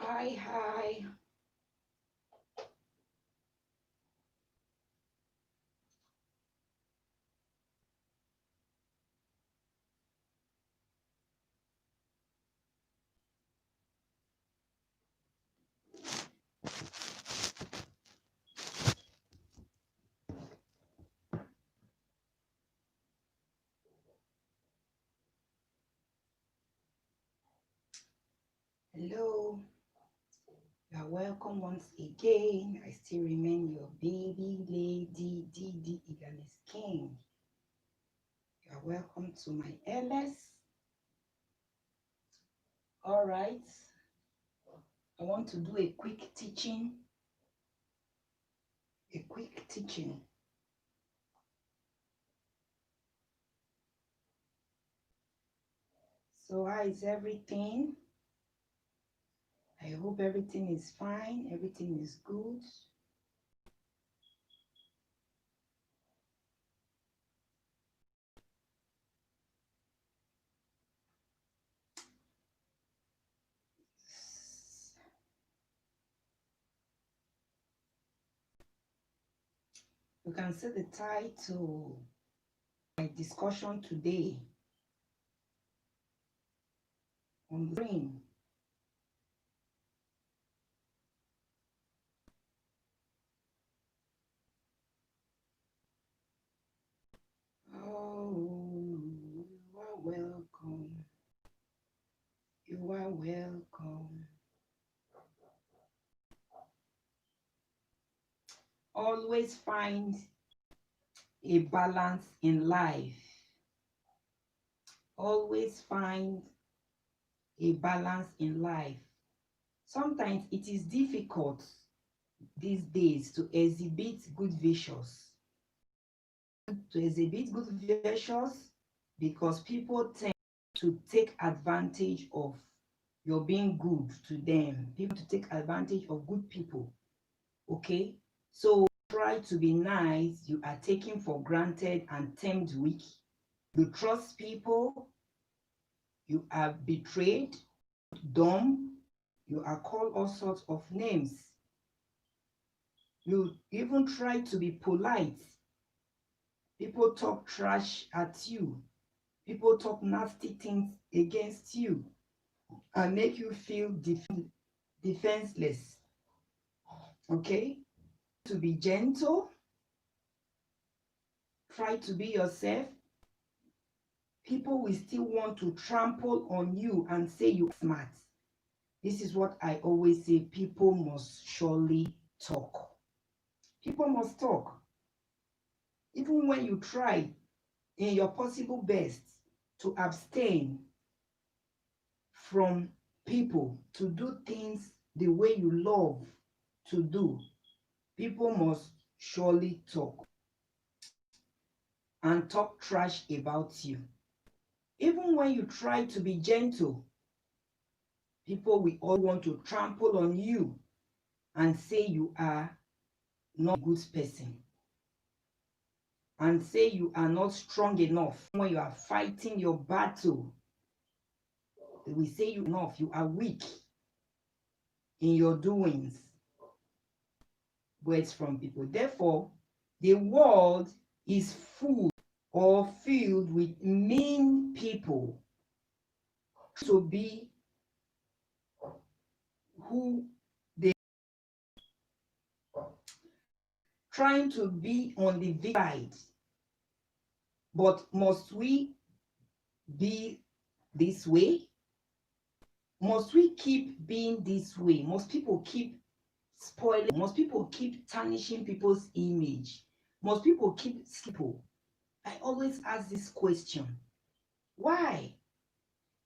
Hi. Hello. You are welcome once again. I still remain your baby lady Didi Iganis King. You are welcome to my LS. All right. I want to do a quick teaching. So how is everything? I hope everything is fine. Everything is good. You can see the title of my discussion today on the screen. Oh, you are welcome. You are welcome. Always find a balance in life. Always find a balance in life. Sometimes it is difficult these days to exhibit good virtues. Because people tend to take advantage of your being good to them. People to take advantage of good people. Okay? So try to be nice, you are taken for granted and termed weak. You trust people, you are betrayed, dumb, you are called all sorts of names. You even try to be polite. People talk trash at you. People talk nasty things against you and make you feel defenseless. Okay? To be gentle, try to be yourself. People will still want to trample on you and say you are smart. This is what I always say, people must surely talk. People must talk. Even when you try in your possible best to abstain from people, to do things the way you love to do, people must surely talk and talk trash about you. Even when you try to be gentle, people will all want to trample on you and say you are not a good person and say you are not strong enough. When you are fighting your battle, they will say you are weak in your doings. Words from people. Therefore, the world is full or filled with mean people to be who they trying to be on the side. But must we be this way? Must we keep being this way? Must people keep spoiling? Must people keep tarnishing people's image? Must people keep people? I always ask this question. Why?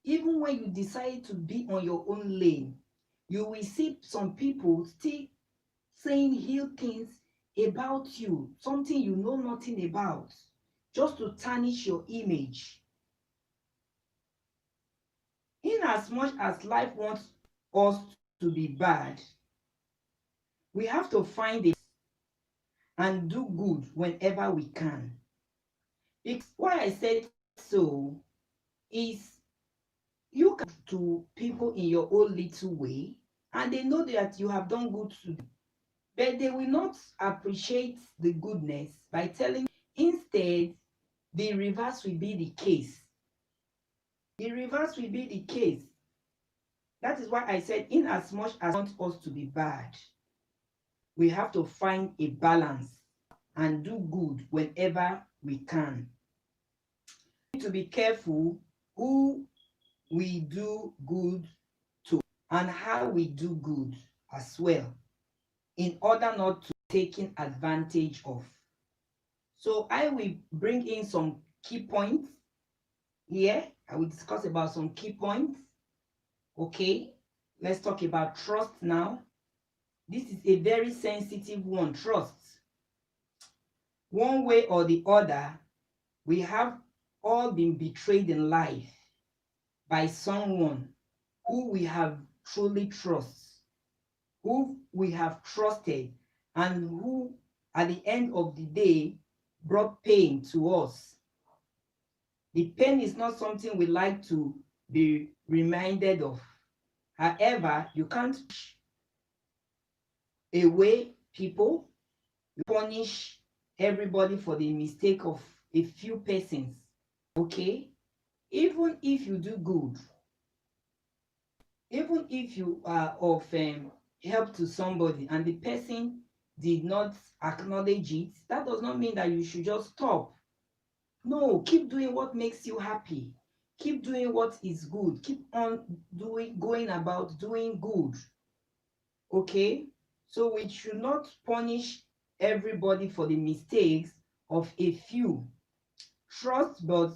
Even when you decide to be on your own lane, you will see some people still saying ill things about you, something you know nothing about, just to tarnish your image. In as much as life wants us to be bad, we have to find it and do good whenever we can. Because why I said so is you can to people in your own little way and they know that you have done good to them. But they will not appreciate the goodness by telling you. Instead, the reverse will be the case. The reverse will be the case. That is why I said, in as much as I want us to be bad, we have to find a balance and do good whenever we can. We need to be careful who we do good to and how we do good as well, in order not to be taken advantage of. So I will bring in some key points here. I will discuss about some key points. Okay, let's talk about trust now. This is a very sensitive one, trust. One way or the other, we have all been betrayed in life by someone who we have truly trust, who we have trusted, and who at the end of the day brought pain to us. The pain is not something we like to be reminded of. However, you can't push away people, you punish everybody for the mistake of a few persons. Okay? Even if you do good, even if you are of help to somebody and the person did not acknowledge it, that does not mean that you should just stop. No, keep doing what makes you happy. Keep doing what is good. Keep on going about doing good. Okay? So we should not punish everybody for the mistakes of a few. Trust, but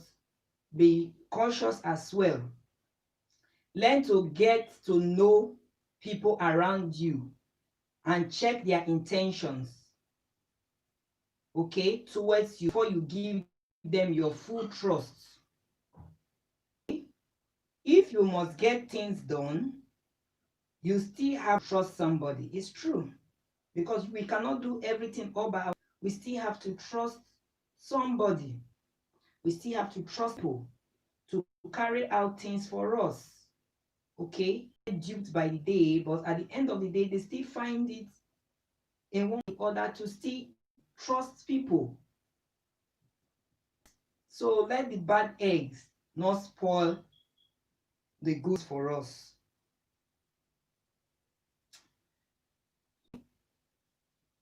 be cautious as well. Learn to get to know people around you and check their intentions, okay, towards you before you give them your full trust. If you must get things done, you still have to trust somebody. It's true, because we cannot do everything all by ourselves. We still have to trust somebody. We still have to trust people to carry out things for us. Okay, duped by the day, but at the end of the day, they still find it in one order to still trust people. So let the bad eggs not spoil the goods for us.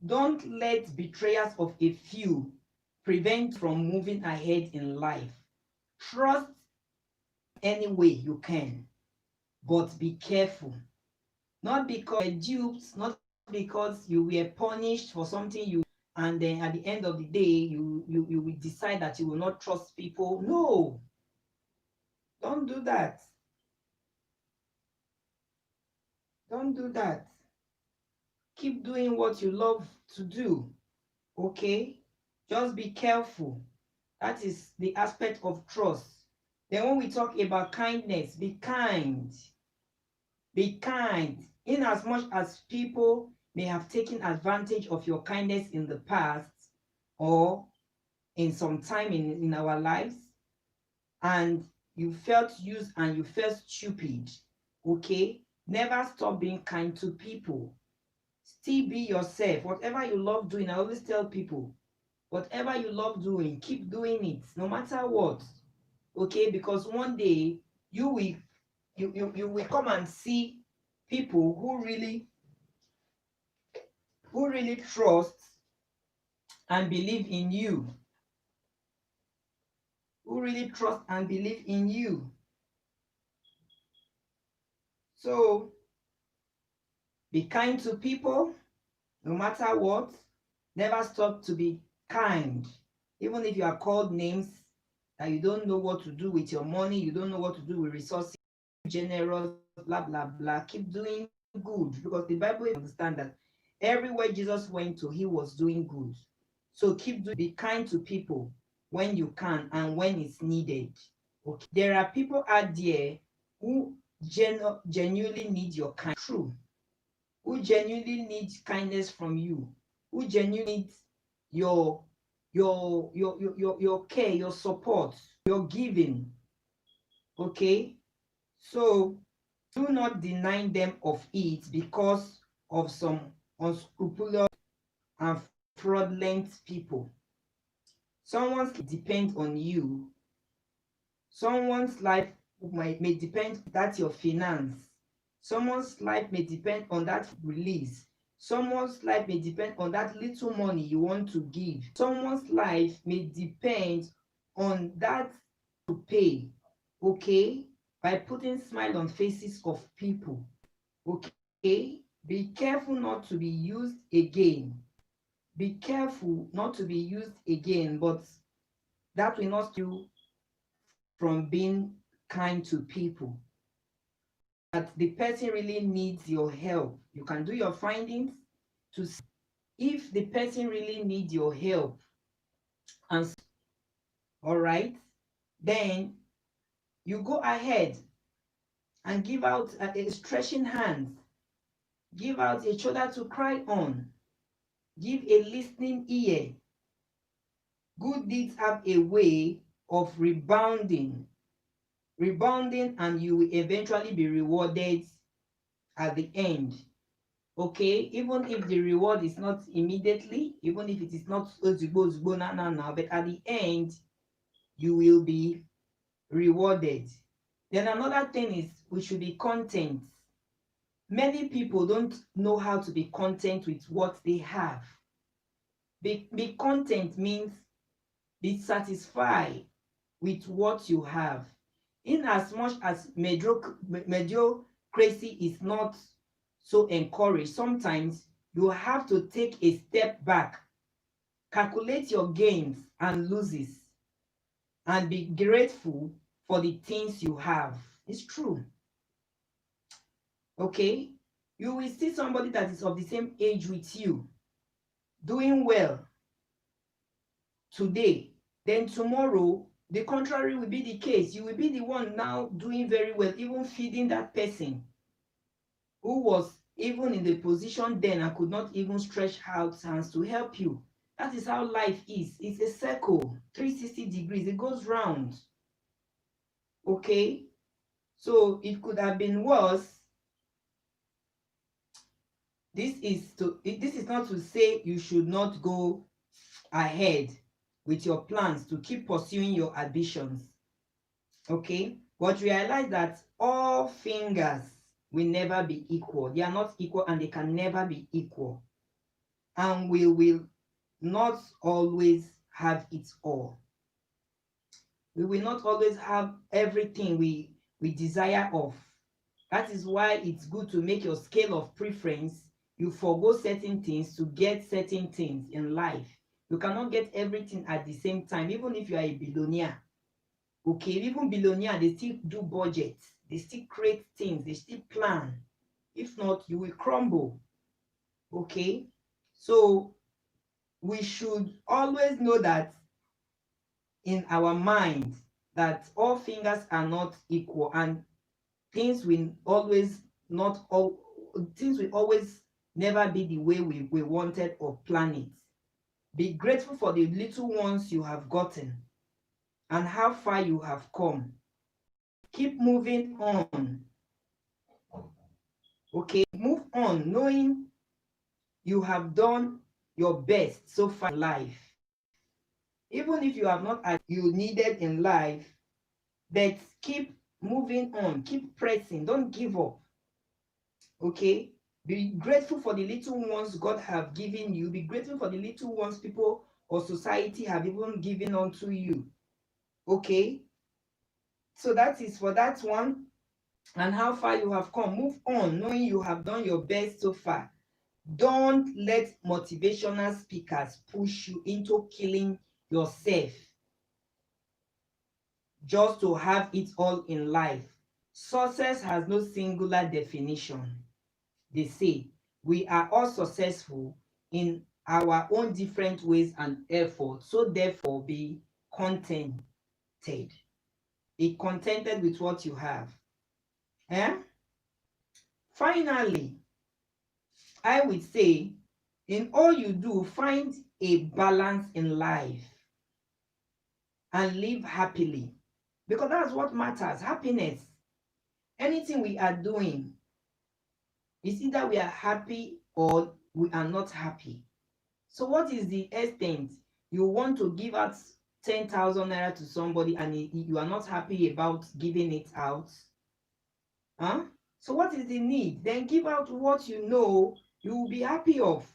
Don't let betrayals of a few prevent from moving ahead in life. Trust any way you can, but be careful. Not because you're duped, not because you were punished for something you, and then at the end of the day, you will decide that you will not trust people. No, don't do that. Don't do that. Keep doing what you love to do. Okay? Just be careful. That is the aspect of trust. Then when we talk about kindness, be kind. Be kind. In as much as people may have taken advantage of your kindness in the past or in some time in our lives, and you felt used and you felt stupid, okay? Never stop being kind to people. Still be yourself. Whatever you love doing, I always tell people, whatever you love doing, keep doing it, no matter what. Okay, because one day you will come and see people who really trust and believe in you. Who really trust and believe in you. So be kind to people, no matter what. Never stop to be kind. Even if you are called names that you don't know what to do with your money, you don't know what to do with resources, generous, blah, blah, blah. Keep doing good, because the Bible understands that everywhere Jesus went to, he was doing good. So keep doing, be kind to people when you can and when it's needed. Okay. There are people out there who genuinely need your kind. True. Who genuinely needs kindness from you, who genuinely needs your care, your support, your giving. Okay, so Do not deny them of it because of some unscrupulous and fraudulent people. Someone's depend on you. Someone's life may depend on that your finance. Someone's life may depend on that release. Someone's life may depend on that little money you want to give. Someone's life may depend on that to pay, okay? By putting smile on faces of people, okay? Be careful not to be used again. Be careful not to be used again, but that will not stop you from being kind to people. That the person really needs your help. You can do your findings to see if the person really needs your help. And all right, then you go ahead and give out a stretching hand, give out a shoulder to cry on, give a listening ear. Good deeds have a way of rebounding, and you will eventually be rewarded at the end. Okay, even if the reward is not immediately, even if it is not now, but at the end, you will be rewarded. Then another thing is we should be content. Many people don't know how to be content with what they have. Be content means be satisfied with what you have. In as much as mediocrity is not so encouraged, sometimes you have to take a step back, calculate your gains and losses, and be grateful for the things you have. It's true. Okay? You will see somebody that is of the same age with you doing well today, then tomorrow the contrary will be the case. You will be the one now doing very well, even feeding that person who was even in the position then and could not even stretch out hands to help you. That is how life is. It's a circle, 360 degrees. It goes round. Okay? So it could have been worse. This is not to say you should not go ahead with your plans to keep pursuing your ambitions. Okay? But realize that all fingers will never be equal. They are not equal and they can never be equal. And we will not always have it all. We will not always have everything we desire of. That is why it's good to make your scale of preference. You forgo certain things to get certain things in life. You cannot get everything at the same time, even if you are a billionaire. Okay, even billionaire, they still do budgets, they still create things, they still plan. If not, you will crumble. Okay, so we should always know that in our mind that all fingers are not equal and things will always never be the way we wanted or planned it. Be grateful for the little ones you have gotten and how far you have come. Keep moving on. Okay, move on knowing you have done your best so far in life. Even if you have not as you needed in life, but keep moving on, keep pressing, don't give up. Okay, be grateful for the little ones God have given you. Be grateful for the little ones people or society have even given unto you. Okay, so that is for that one. And how far you have come. Move on knowing you have done your best so far. Don't let motivational speakers push you into killing yourself just to have it all in life. Success has no singular definition. They say we are all successful in our own different ways and efforts, so therefore be contented. Be contented with what you have. Finally, I would say, in all you do, find a balance in life and live happily, because that's what matters, happiness. Anything we are doing, it's either we are happy or we are not happy. So what is the extent you want to give out 10,000 naira to somebody and you are not happy about giving it out? Huh? So what is the need? Then give out what you know you will be happy of.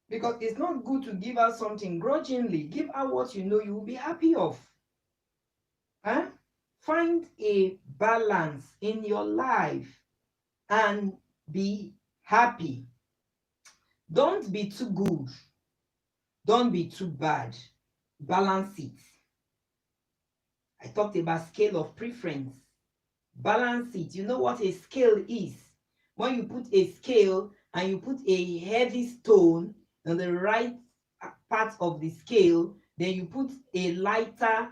Because it's not good to give out something grudgingly. Give out what you know you will be happy of. Huh? Find a balance in your life and be happy. Don't be too good. Don't be too bad. Balance it. I talked about scale of preference. Balance it. You know what a scale is? When you put a scale and you put a heavy stone on the right part of the scale, then you put a lighter,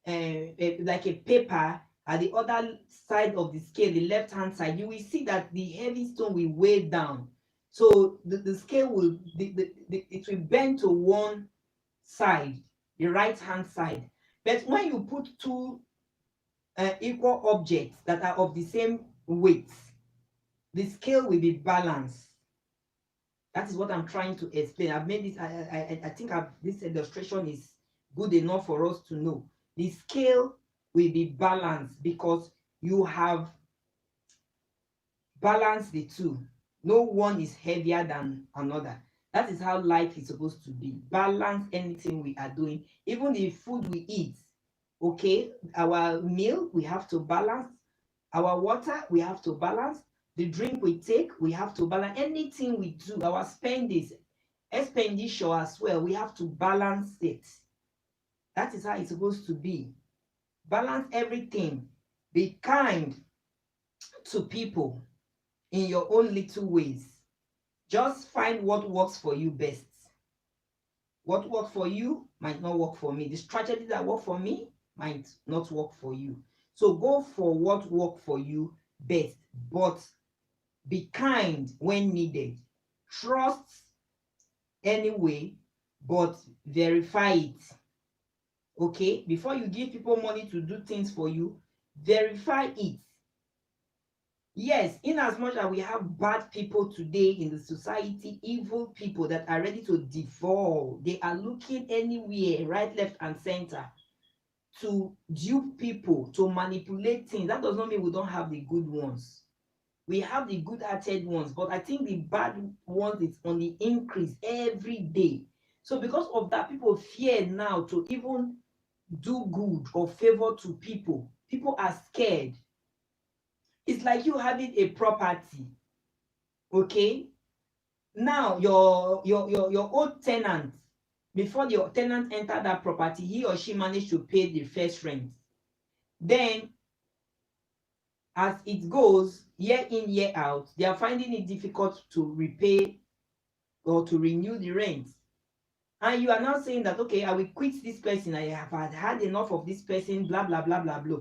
like a paper at the other side of the scale, the left hand side, you will see that the heavy stone will weigh down. So the scale will, it will bend to one side, the right hand side. But when you put two equal objects that are of the same weight, the scale will be balanced. That is what I'm trying to explain. I've made this, I think this illustration is good enough for us to know. The scale will be balanced because you have balanced the two. No one is heavier than another. That is how life is supposed to be. Balance anything we are doing, even the food we eat. Okay, our meal, we have to balance. Our water, we have to balance. The drink we take, we have to balance. Anything we do, our expenditure as well, we have to balance it. That is how it's supposed to be. Balance everything. Be kind to people in your own little ways. Just find what works for you best. What works for you might not work for me. The strategy that work for me might not work for you. So go for what works for you best, but be kind when needed. Trust anyway, but verify it. Okay? Before you give people money to do things for you, verify it. Yes, in as much as we have bad people today in the society, evil people that are ready to devour, they are looking anywhere, right, left, and center, to dupe people, to manipulate things. That does not mean we don't have the good ones. We have the good-hearted ones, but I think the bad ones is on the increase every day. So because of that, people fear now to even do good or favor to people. People are scared. It's like you having a property, okay? Now your old tenant, before your tenant entered that property, he or she managed to pay the first rent. Then as it goes, year in, year out, they are finding it difficult to repay or to renew the rent. And you are now saying that, okay, I will quit this person. I have had enough of this person, blah, blah, blah, blah, blah.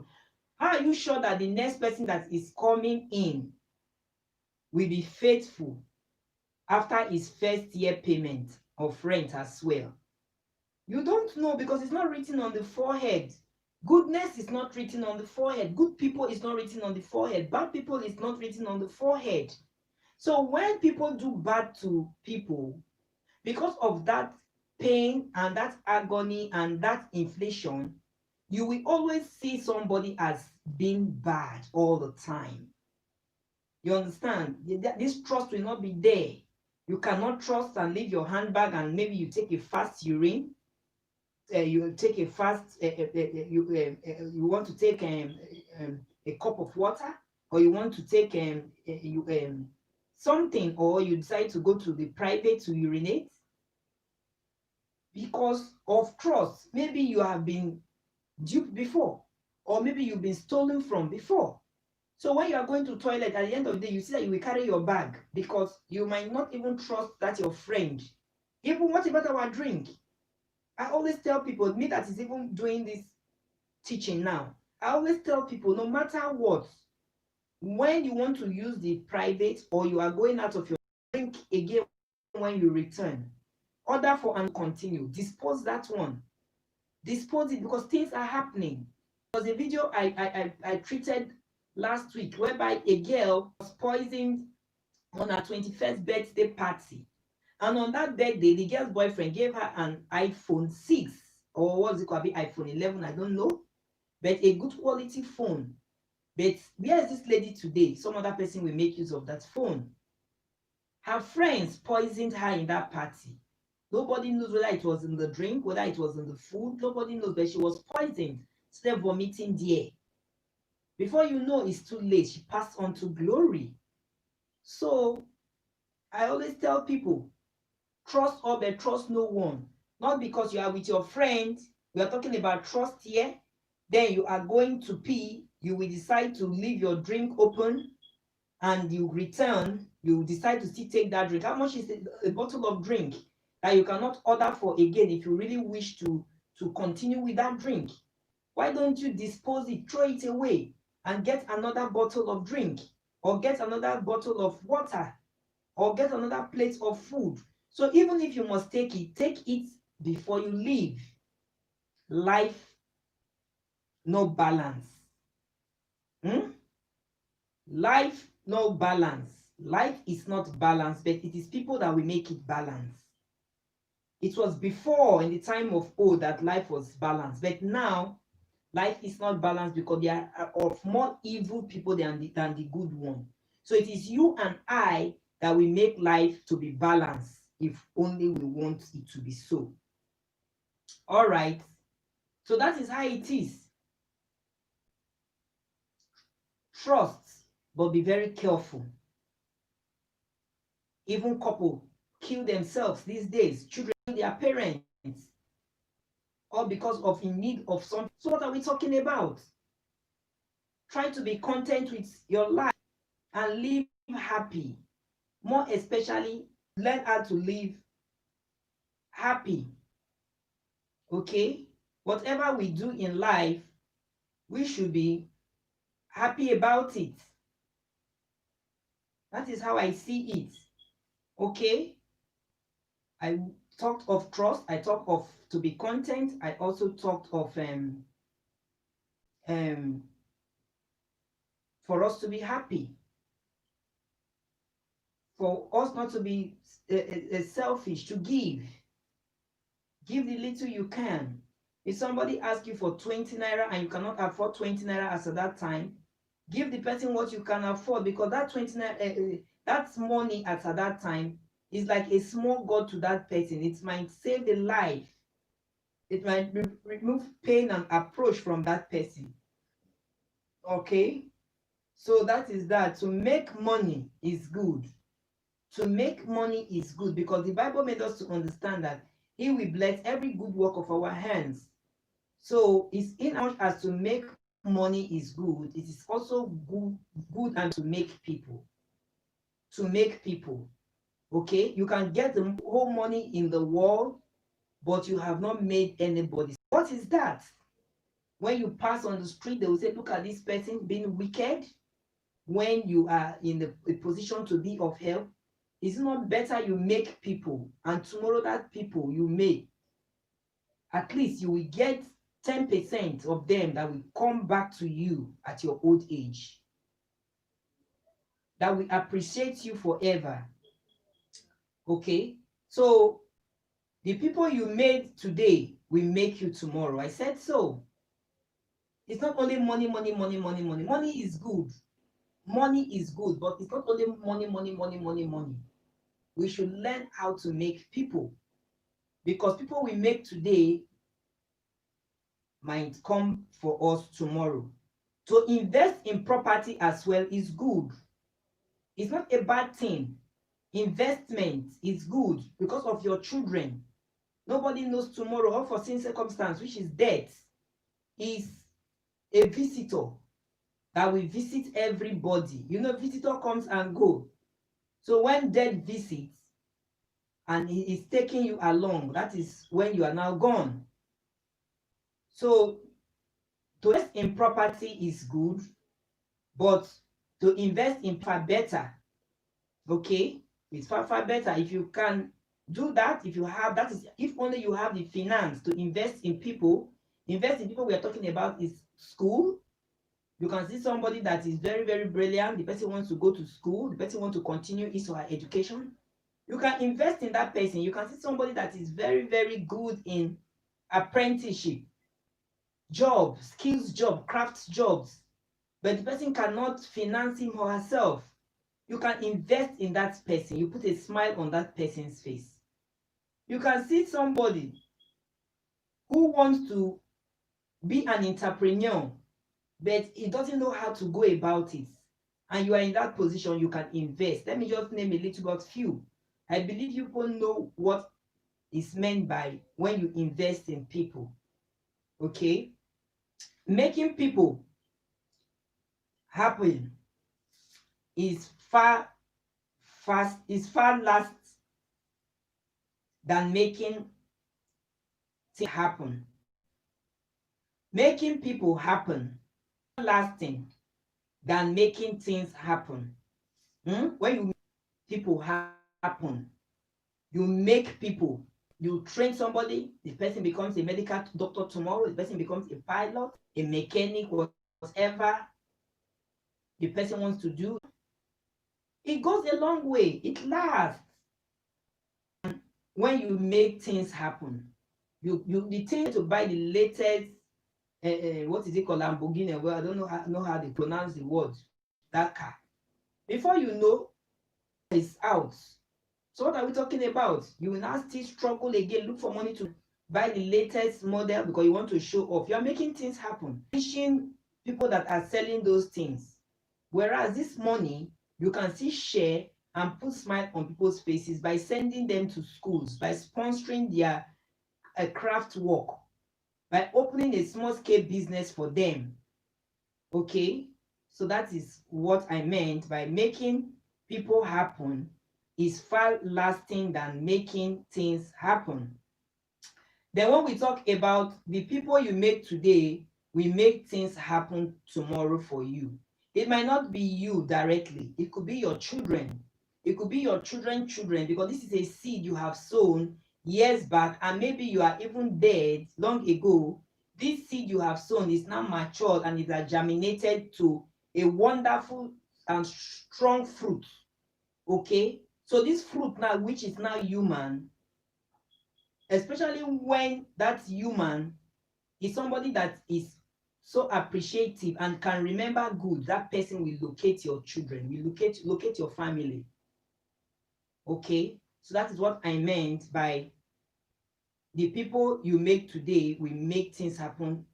How are you sure that the next person that is coming in will be faithful after his first year payment of rent as well? You don't know, because it's not written on the forehead. Goodness is not written on the forehead. Good people is not written on the forehead. Bad people is not written on the forehead. So when people do bad to people, because of that pain and that agony and that inflation, you will always see somebody as being bad all the time. You understand? This trust will not be there. You cannot trust and leave your handbag and maybe you take a fast urine. You take a fast, you want to take a cup of water, or you want to take something, or you decide to go to the private to urinate because of trust. Maybe you have been duped before, or maybe you've been stolen from before. So when you are going to toilet, at the end of the day, you see that you will carry your bag because you might not even trust that your friend. Even what about our drink? I always tell people, me that is even doing this teaching now, I always tell people, no matter what, when you want to use the private or you are going out of your drink again when you return, order for and continue. Dispose that one. Dispose it, because things are happening. There was a video I treated last week, whereby a girl was poisoned on her 21st birthday party. And on that birthday, the girl's boyfriend gave her an iPhone 6, or what's it called, iPhone 11, I don't know, but a good quality phone. But where is this lady today? Some other person will make use of that phone. Her friends poisoned her in that party. Nobody knows whether it was in the drink, whether it was in the food. Nobody knows, but she was poisoned, still vomiting there. Before you know, it's too late. She passed on to glory. So I always tell people, trust all but trust no one. Not because you are with your friend, we are talking about trust here, then you are going to pee, you will decide to leave your drink open and you return, you decide to still take that drink. How much is a bottle of drink that you cannot order for again if you really wish to continue with that drink? Why don't you dispose it, throw it away, and get another bottle of drink, or get another bottle of water, or get another plate of food? So even if you must take it before you leave. Life, no balance. Life, no balance. Life is not balanced, but it is people that will make it balanced. It was before, in the time of old, that life was balanced, but now life is not balanced because there are of more evil people than the good one. So it is you and I that will make life to be balanced, if only we want it to be so. All right. So that is how it is. Trust, but be very careful. Even couple kill themselves these days. Children kill their parents, all because of in need of something. So what are we talking about? Try to be content with your life and live happy. More especially, learn how to live happy. Okay? Whatever we do in life, we should be happy about it. That is how I see it. Okay? I talked of trust. I talked of to be content. I also talked of for us to be happy. For us not to be selfish, to give. Give the little you can. If somebody asks you for 20 naira and you cannot afford 20 naira as at that time, give the person what you can afford, because that 20 naira, that money at that time is like a small god to that person. It might save the life. It might remove pain and approach from that person. Okay? So that is that. To make money is good. To make money is good because the Bible made us to understand that He will bless every good work of our hands. So it's in as much as to make money is good, it is also good and to make people. To make people. Okay? You can get the whole money in the world, but you have not made anybody. What is that? When you pass on the street, they will say, look at this person being wicked. When you are in a position to be of help, is it not better you make people, and tomorrow that people you make, at least you will get 10% of them that will come back to you at your old age, that will appreciate you forever. Okay? So the people you made today will make you tomorrow. I said so. It's not only money. Money is good. Money is good, but it's not only money. We should learn how to make people, because people we make today might come for us tomorrow. To invest in property as well is good. It's not a bad thing. Investment is good because of your children. Nobody knows tomorrow. Unforeseen circumstance, which is death, is a visitor that will visit everybody. You know, visitor comes and go. So when death visits and he is taking you along, that is when you are now gone. So to invest in property is good, but to invest in far better. Okay, it's far better. If you can do that, if you have, that is, if only you have the finance to invest in people. We are talking about is school, You can see somebody that is very, very brilliant. The person wants to go to school. The person wants to continue his or her education. You can invest in that person. You can see somebody that is very, very good in apprenticeship, job, skills job, crafts jobs, but the person cannot finance him or herself. You can invest in that person. You put a smile on that person's face. You can see somebody who wants to be an entrepreneur, but he doesn't know how to go about it. And you are in that position, you can invest. Let me just name a little but few. I believe you people know what is meant by when you invest in people. Okay? Making people happen is far less than making things happen. Making people happen lasting than making things happen. When you make people happen, you make people, you train somebody, the person becomes a medical doctor tomorrow, the person becomes a pilot, a mechanic, whatever the person wants to do. It goes a long way. It lasts. And when you make things happen, the thing to buy the latest what is it called, Lamborghini? Well, I don't know how they pronounce the word, that car. Before you know, it's out. So what are we talking about? You will now still struggle again, look for money to buy the latest model because you want to show off. You are making things happen, teaching people that are selling those things. Whereas this money, you can still share and put smile on people's faces by sending them to schools, by sponsoring their craft work, by opening a small scale business for them. Okay, so that is what I meant by making people happen is far lasting than making things happen. Then when we talk about the people you make today, we make things happen tomorrow for you. It might not be you directly. It could be your children. It could be your children's children, because this is a seed you have sown years back, and maybe you are even dead long ago. This seed you have sown is now matured and it has germinated to a wonderful and strong fruit. Okay, so this fruit now, which is now human, especially when that human is somebody that is so appreciative and can remember good, that person will locate your children, will locate your family. Okay, so that is what I meant by the people you make today will make things happen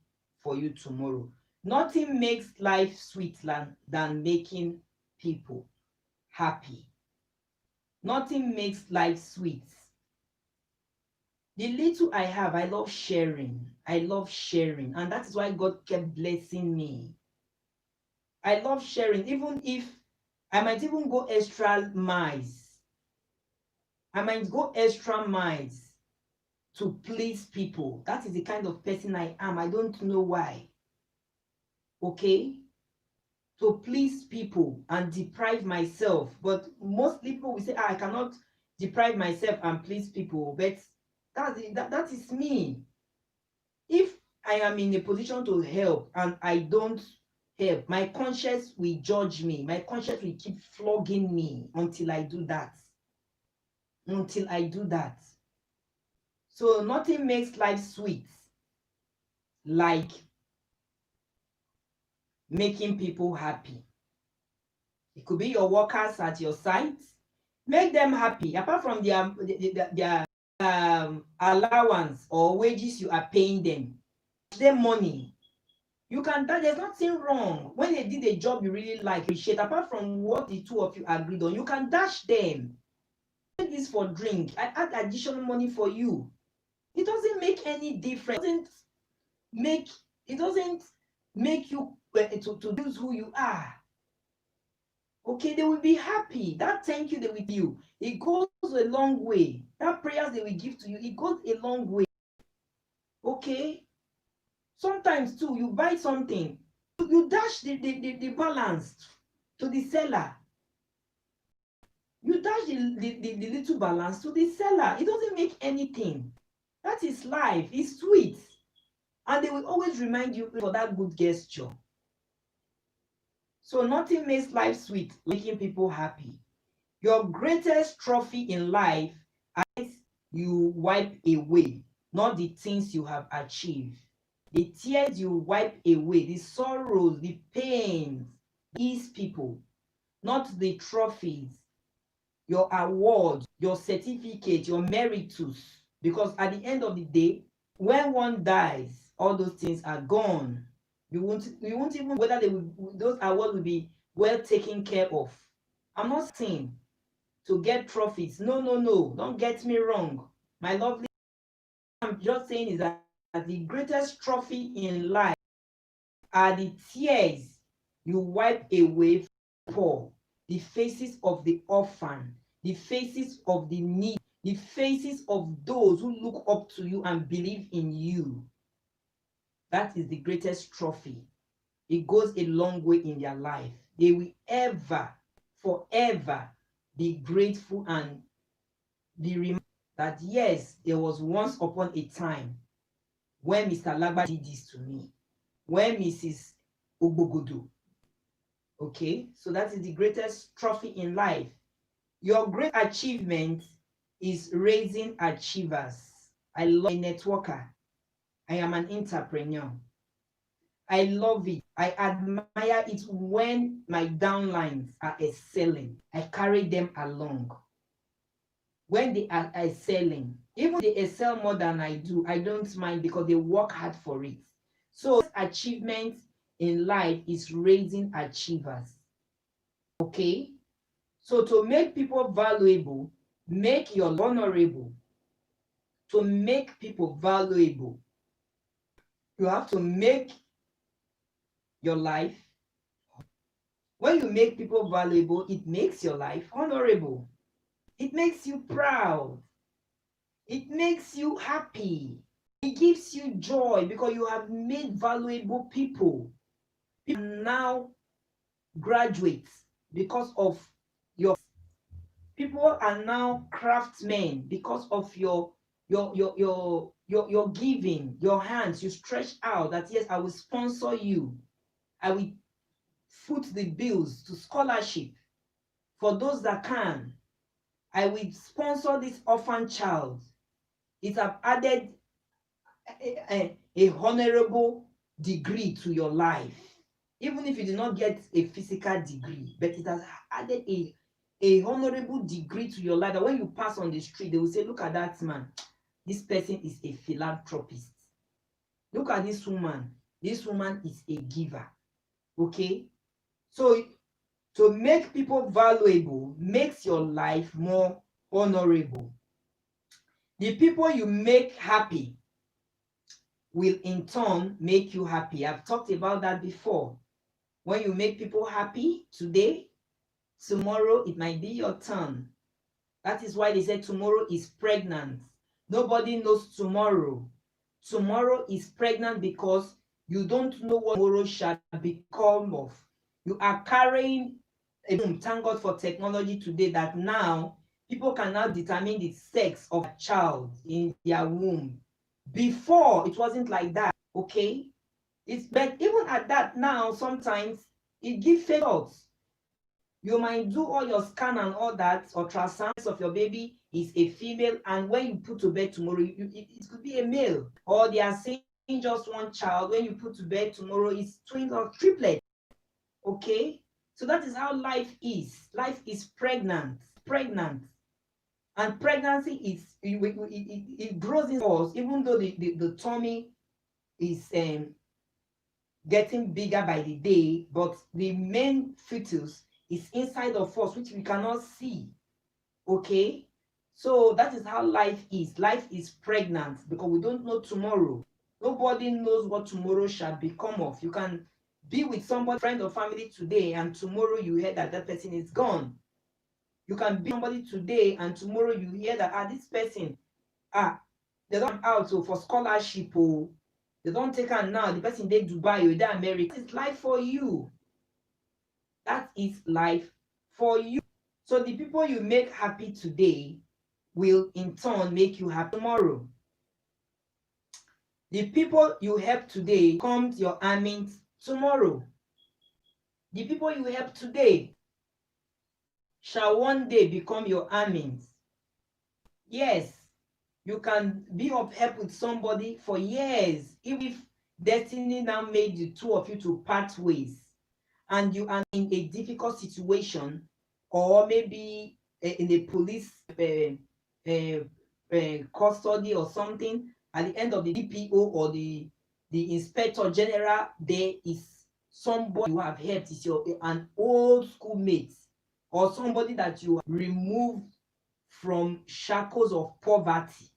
for you tomorrow. Nothing makes life sweet than making people happy. Nothing makes life sweet. The little I have, I love sharing. I love sharing. And that is why God kept blessing me. I love sharing, even if I might even go extra miles. I might go extra miles to please people. That is the kind of person I am. I don't know why. Okay? To please people and deprive myself. But most people will say, I cannot deprive myself and please people. But that is me. If I am in a position to help and I don't help, my conscience will judge me. My conscience will keep flogging me until I do that. Until I do that. So nothing makes life sweet like making people happy. It could be your workers at your site. Make them happy. Apart from their allowance or wages you are paying them, their money. You can, there's nothing wrong. When they did a job you really like, appreciate, apart from what the two of you agreed on, you can dash them. Take this for drink. I add additional money for you. It doesn't make any difference. It doesn't make you to lose who you are. Okay, they will be happy. That thank you they will give you, it goes a long way. That prayers they will give to you, it goes a long way. Okay, sometimes too, you buy something, you dash the balance to the seller. You dash the little balance to the seller. It doesn't make anything. That is life. It's sweet. And they will always remind you for that good gesture. So nothing makes life sweet, making people happy. Your greatest trophy in life is you wipe away, not the things you have achieved. The tears you wipe away, the sorrows, the pains, these people, not the trophies, your awards, your certificate, your meritus. Because at the end of the day, when one dies, all those things are gone. You won't even whether those awards will be well taken care of. I'm not saying to get trophies. No, no, no. Don't get me wrong. My lovely, I'm just saying is that the greatest trophy in life are the tears you wipe away from the poor, the faces of the orphan, the faces of the needy, the faces of those who look up to you and believe in you. That is the greatest trophy. It goes a long way in their life. They will ever, forever be grateful and be reminded that yes, there was once upon a time when Mr. Lagba did this to me, when Mrs. Ogbogodo. Okay, so that is the greatest trophy in life. Your great achievement is raising achievers. I love a networker. I am an entrepreneur. I love it. I admire it when my downlines are excelling. I carry them along. When they are excelling, even they excel more than I do, I don't mind because they work hard for it. So achievement in life is raising achievers. Okay? So to make people valuable, make your vulnerable. To make people valuable, you have to make your life. When you make people valuable, it makes your life honorable. It makes you proud. It makes you happy. It gives you joy because you have made valuable people. People now graduate because of your. People are now craftsmen because of your giving, your hands. You stretch out that yes, I will sponsor you. I will foot the bills to scholarship for those that can. I will sponsor this orphan child. It have added a honorable degree to your life. Even if you did not get a physical degree, but it has added a honorable degree to your life that when you pass on the street, they will say, look at that man. This person is a philanthropist. Look at this woman. This woman is a giver. Okay? So to make people valuable makes your life more honorable. The people you make happy will in turn make you happy. I've talked about that before. When you make people happy today, tomorrow it might be your turn. That is why they say tomorrow is pregnant. Nobody knows tomorrow. Tomorrow is pregnant because you don't know what tomorrow shall become of. You are carrying a womb. Thank God for technology today that now people can now determine the sex of a child in their womb. Before, it wasn't like that, okay? But even at that now, sometimes it gives fake thoughts. You might do all your scan and all that, ultrasounds of your baby is a female, and when you put to bed tomorrow, it could be a male. Or they are saying just one child, when you put to bed tomorrow, it's twins or triplets. Okay? So that is how life is. Life is pregnant. And pregnancy is it grows in us, even though the tummy is getting bigger by the day, but the main fetus is inside of us, which we cannot see. Okay, so that is how life is. Life is pregnant because we don't know tomorrow. Nobody knows what tomorrow shall become of. You can be with somebody, friend or family today, and tomorrow you hear that that person is gone. You can be somebody today and tomorrow you hear that this person they don't out for scholarship they don't take her now, the person dey Dubai or dey America. It's life for you. That is life for you. So the people you make happy today will in turn make you happy tomorrow. The people you help today becomes your earnings tomorrow. The people you help today shall one day become your armies. Yes, you can be of help with somebody for years, even if destiny now made the two of you to part ways, and you are in a difficult situation, or maybe in a police custody or something. At the end of the DPO or the inspector general, there is somebody you have helped, is an old schoolmate or somebody that you removed from shackles of poverty.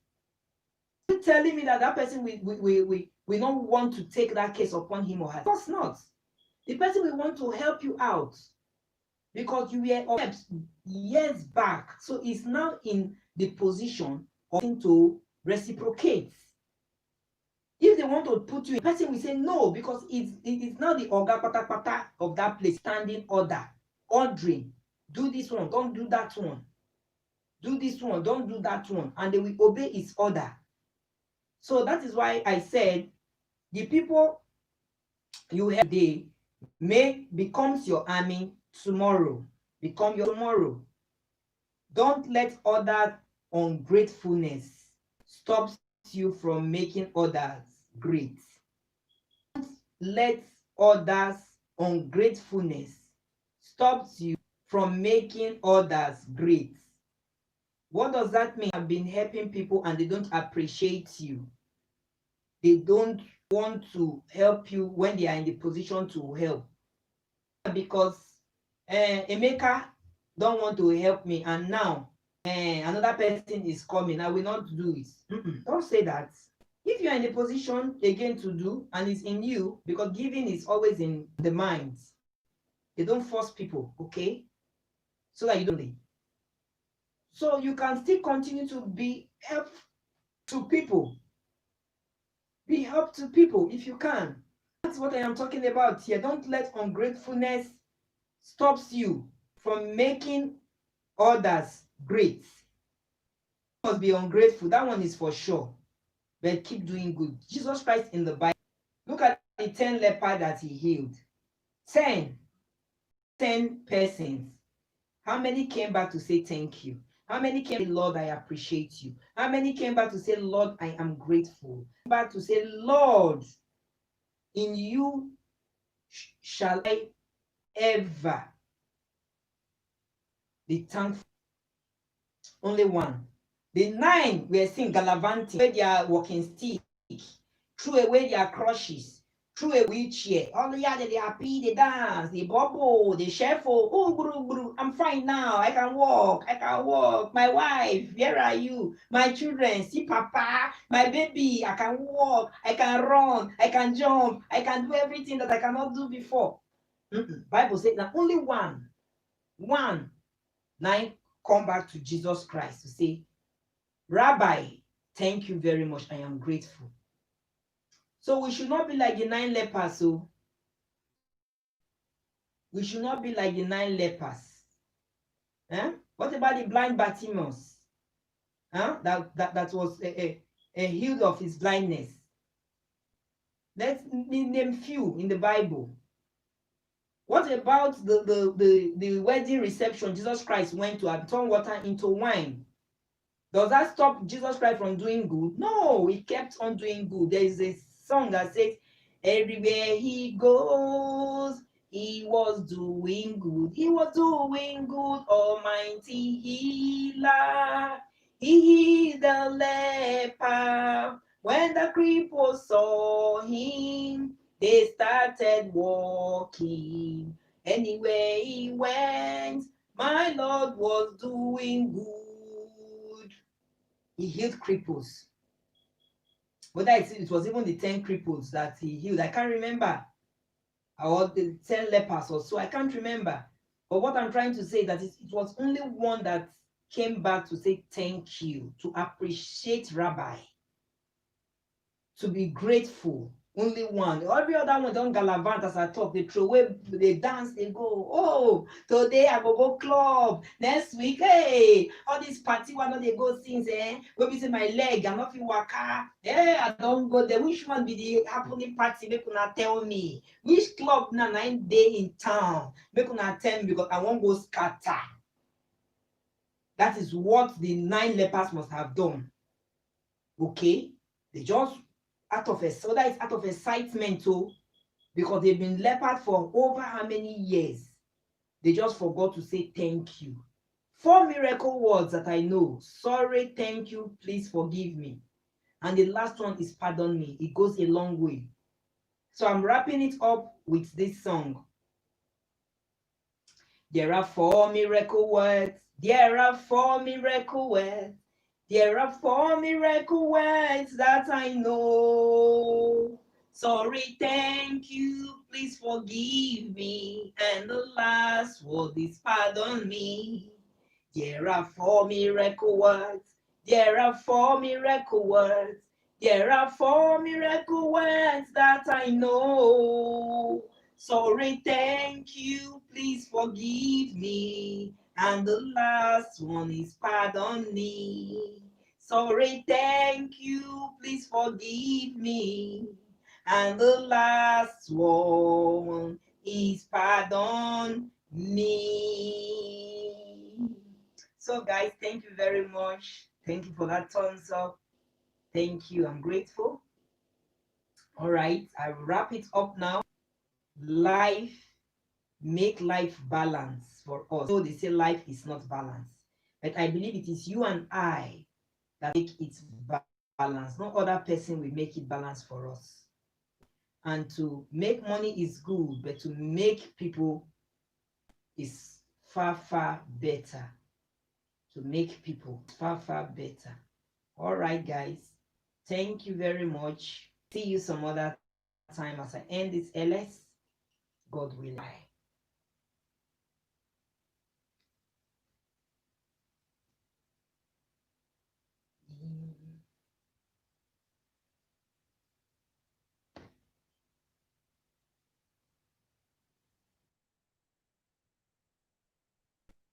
Are you telling me that that person will not want to take that case upon him or her? Of course not. The person will want to help you out because you were helped years back. So it's now in the position of to reciprocate. If they want to put you in, the person will say no, because it's now the oga patapata of that place, standing order, ordering, do this one, don't do that one, do this one, don't do that one, and they will obey his order. So that is why I said the people you help today becomes your army tomorrow. Become your tomorrow. Don't let other ungratefulness stop you from making others great. Don't let others ungratefulness stop you from making others great. What does that mean? I've been helping people and they don't appreciate you. They don't want to help you when they are in the position to help. Because Emeka don't want to help me, and now another person is coming, I will not do it. Don't say that. If you are in a position again to do, and it's in you, because giving is always in the mind. They don't force people, okay? So that you don't. So you can still continue to be help to people. Be help to people if you can. That's what I am talking about here. Don't let ungratefulness stops you from making others great. You must be ungrateful. That one is for sure. But keep doing good. Jesus Christ in the Bible. Look at the 10 lepers that he healed. 10 persons. How many came back to say thank you? How many came to say, Lord, I appreciate you? How many came back to say, Lord, I am grateful? Back to say, Lord, in you shall I ever be thankful. Only one. The 9 were seen gallivanting, where they are walking stick, threw away their crutches, threw a wheelchair. All the other, they happy, they dance, they bubble, they shuffle. Oh, guru, I'm fine now. I can walk. My wife, where are you? My children, see papa, my baby, I can walk, I can run, I can jump, I can do everything that I cannot do before. Bible says that only one, 9 come back to Jesus Christ to say, Rabbi, thank you very much. I am grateful. So we should not be like the 9 lepers. So we should not be like the 9 lepers. What about the blind Bartimaeus? That was healed of his blindness. Let's name few in the Bible. What about the wedding reception Jesus Christ went to and turned water into wine? Does that stop Jesus Christ from doing good? No, he kept on doing good. There is a song that says, everywhere he goes, he was doing good. He was doing good, almighty healer. He healed the leper. When the cripple saw him, they started walking. Anywhere he went, my Lord was doing good. He healed cripples. Whether it was even the 10 cripples that he healed, I can't remember. Or the 10 lepers or so, I can't remember. But what I'm trying to say is that it was only one that came back to say thank you, to appreciate Rabbi, to be grateful. Only one. Every other one don't galavant as I talk. They throw away, they dance, they go. Oh, today I go club. Next week, hey, all this party one not they go since Go visit my leg. I'm not feel waka. Hey, I don't go there. Which one be the happening party? Make una tell me. Which club na 9 day in town? Make una tell me because I won't go scatter. That is what the 9 lepers must have done. Okay, they just out of so that is out of excitement too, because they've been leopard for over how many years. They just forgot to say thank you. 4 miracle words that I know: sorry, thank you, please forgive me. And the last one is pardon me. It goes a long way. So I'm wrapping it up with this song. There are 4 miracle words. There are 4 miracle words. There are 4 miracle words that I know. Sorry, thank you, please forgive me. And the last word is pardon me. There are 4 miracle words. There are 4 miracle words. There are 4 miracle words that I know. Sorry, thank you, please forgive me. And the last one is pardon me. Sorry, thank you, please forgive me. And the last one is pardon me. So guys, thank you very much. Thank you for that thumbs up. Thank you. I'm grateful. All right, I wrap it up now. Make life balance for us. So they say life is not balanced, but I believe it is you and I that make it balance. No other person will make it balance for us. And to make money is good, but to make people is far, far better. To make people far, far better. All right, guys. Thank you very much. See you some other time as I end this LS. God willing.